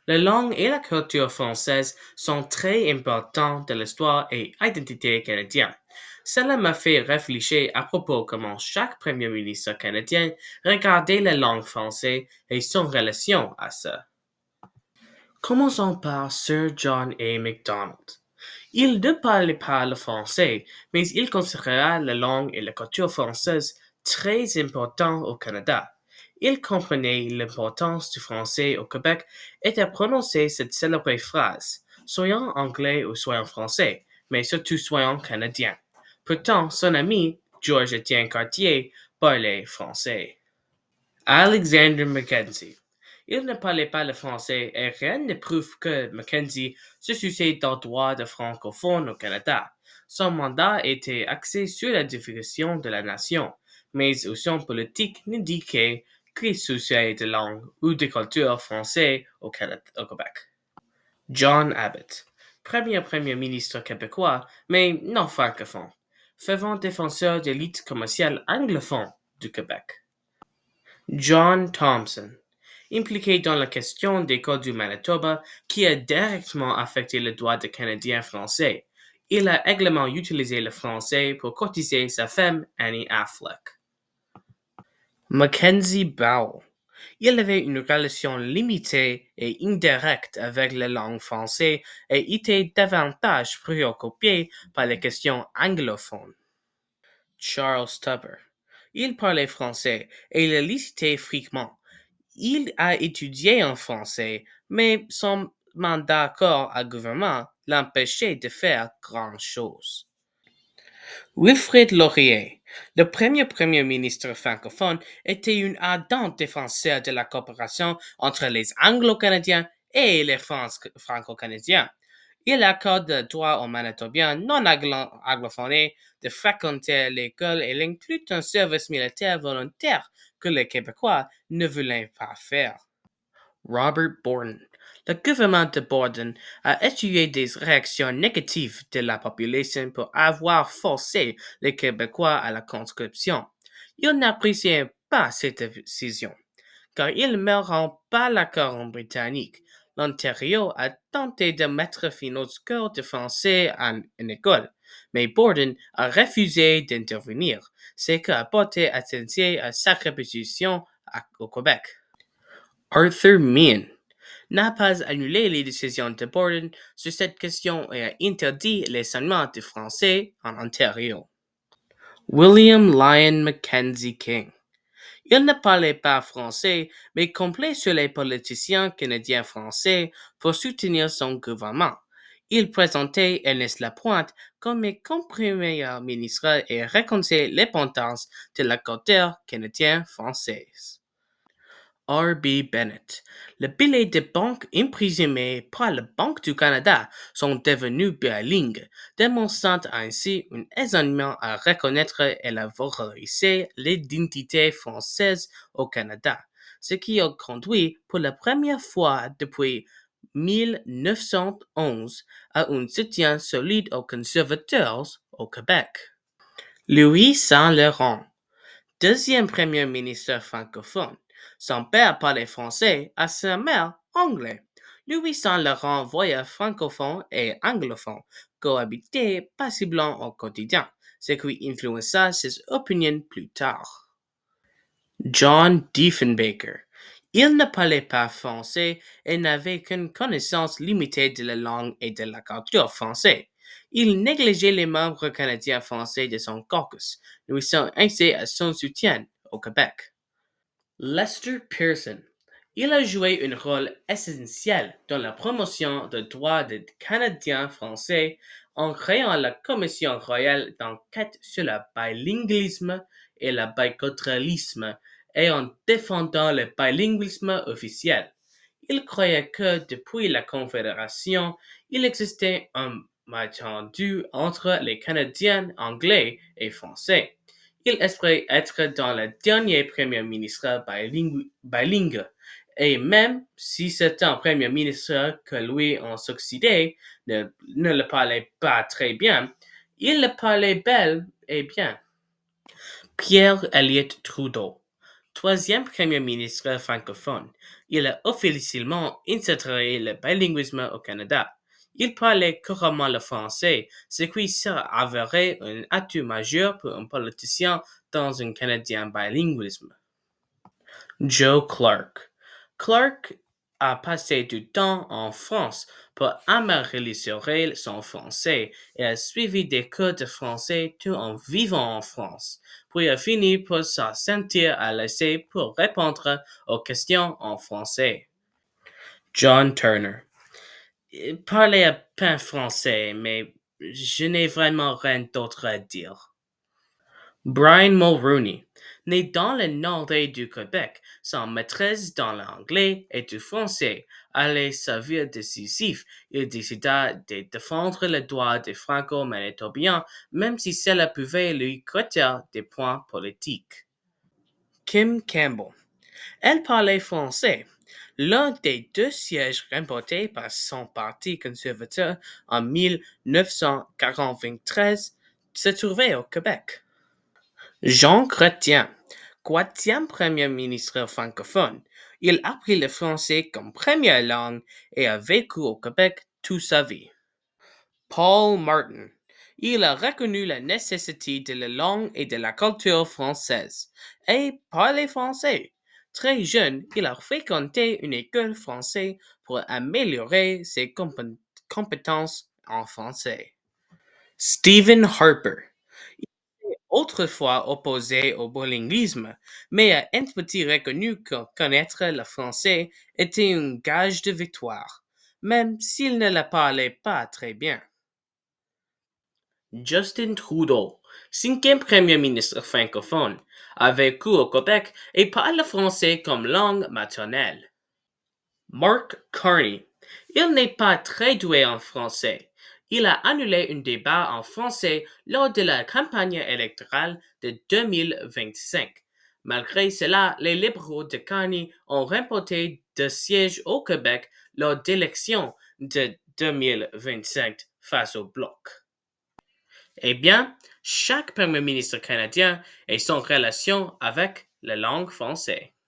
La langue et la culture française sont très importants dans l'histoire et identité canadienne. Cela m'a fait réfléchir à propos de comment chaque premier ministre canadien regardait la langue française et son relation à ça. Commençons par Sir John A. Macdonald. Il ne parlait pas le français, mais il considérait la langue et la culture française très importantes au Canada. Il comprenait l'importance du français au Québec et a prononcé cette célèbre phrase: soyons anglais ou soyons français, mais surtout soyons canadiens. Pourtant, son ami, George Étienne Cartier, parlait français. Alexander Mackenzie. Il ne parlait pas le français et rien ne prouve que Mackenzie se souciait d'un droit de francophone au Canada. Son mandat était axé sur la définition de la nation, mais son politique n'indiquait qu'il se souciait de langue ou de culture française au Québec. John Abbott, premier ministre québécois, mais non francophone, fervent défenseur de l'élite commerciale anglophone du Québec. John Thompson, impliqué dans la question des codes du Manitoba qui a directement affecté le droit des Canadiens français. Il a également utilisé le français pour courtiser sa femme Annie Affleck. Mackenzie Bowell. Il avait une relation limitée et indirecte avec la langue française et était davantage préoccupé par les questions anglophones. Charles Tupper. Il parlait français et le licitait fréquemment. Il a étudié en français, mais son mandat corps à gouvernement l'empêchait de faire grand-chose. Wilfrid Laurier, le premier ministre francophone, était un ardent défenseur de la coopération entre les Anglo-Canadiens et les Franco-Canadiens. Il accorde le droit aux Manitobiens non anglophonés de fréquenter l'école et il inclut un service militaire volontaire que les Québécois ne voulaient pas faire. Robert Borden. Le gouvernement de Borden a essuyé des réactions négatives de la population pour avoir forcé les Québécois à la conscription. Il n'appréciait pas cette décision, car il ne rend pas l'accord en britannique. L'Ontario a tenté de mettre fin aux cours de français en école, mais Borden a refusé d'intervenir, ce qui a porté attention à sa réputation au Québec. Arthur Meehan n'a pas annulé les décisions de Borden sur cette question et a interdit l'enseignement du français en Ontario. William Lyon Mackenzie King. Il ne parlait pas français, mais comptait sur les politiciens canadiens français pour soutenir son gouvernement. Il présentait Ernest Lapointe comme premier ministre et reconnaissait l'importance de la culture canadienne-française. R.B. Bennett. Les billets de banque imprimés par la Banque du Canada sont devenus bilingues, démontrant ainsi un enseignement à reconnaître et à valoriser l'identité française au Canada, ce qui a conduit pour la première fois depuis 1911 à un soutien solide aux conservateurs au Québec. Louis Saint-Laurent, deuxième premier ministre francophone. Son père parlait français et sa mère anglais. Louis Saint-Laurent voyait francophones et anglophones cohabiter paisiblement au quotidien, ce qui influença ses opinions plus tard. John Diefenbaker. Il ne parlait pas français et n'avait qu'une connaissance limitée de la langue et de la culture française. Il négligeait les membres canadiens français de son caucus, nuisant ainsi à son soutien au Québec. Lester Pearson. Il a joué un rôle essentiel dans la promotion des droits des Canadiens français en créant la Commission royale d'enquête sur le bilinguisme et le biculturalisme et en défendant le bilinguisme officiel. Il croyait que depuis la Confédération, il existait un malentendu entre les Canadiens anglais et français. Il espérait être dans le dernier premier ministre bilingue, et même si certains premiers ministres que lui ont succédé ne le parlaient pas très bien, il le parlait bel et bien. Pierre Elliott Trudeau, troisième premier ministre francophone. Il a officiellement instauré le bilinguisme au Canada. Il parlait couramment le français, ce qui s'avérait un atout majeur pour un politicien dans un Canadien bilinguisme. Joe Clark. Clark a passé du temps en France pour améliorer son français et a suivi des cours de français tout en vivant en France, puis a fini par se sentir à l'aise pour répondre aux questions en français. John Turner. Il parlait à peine français, mais je n'ai vraiment rien d'autre à dire. Brian Mulroney, né dans le nord-est du Québec, sans maîtrise dans l'anglais et du français, allait sa vie décisive. Il décida de défendre le droit des Franco-Manitobiens, même si cela pouvait lui coûter des points politiques. Kim Campbell. Elle parlait français. L'un des deux sièges remportés par son parti conservateur en 1993 se trouvait au Québec. Jean Chrétien, quatrième premier ministre francophone, il a appris le français comme première langue et a vécu au Québec toute sa vie. Paul Martin, il a reconnu la nécessité de la langue et de la culture française et parlait français. Très jeune, il a fréquenté une école française pour améliorer ses compétences en français. Stephen Harper, autrefois opposé au bilinguisme, mais a un petit reconnu que connaître le français était un gage de victoire, même s'il ne le parlait pas très bien. Justin Trudeau, cinquième premier ministre francophone, a vécu au Québec et parle le français comme langue maternelle. Mark Carney, il n'est pas très doué en français. Il a annulé un débat en français lors de la campagne électorale de 2025. Malgré cela, les libéraux de Carney ont remporté 2 sièges au Québec lors d'élections de 2025 face au Bloc. Eh bien, chaque premier ministre canadien a son relation avec la langue française.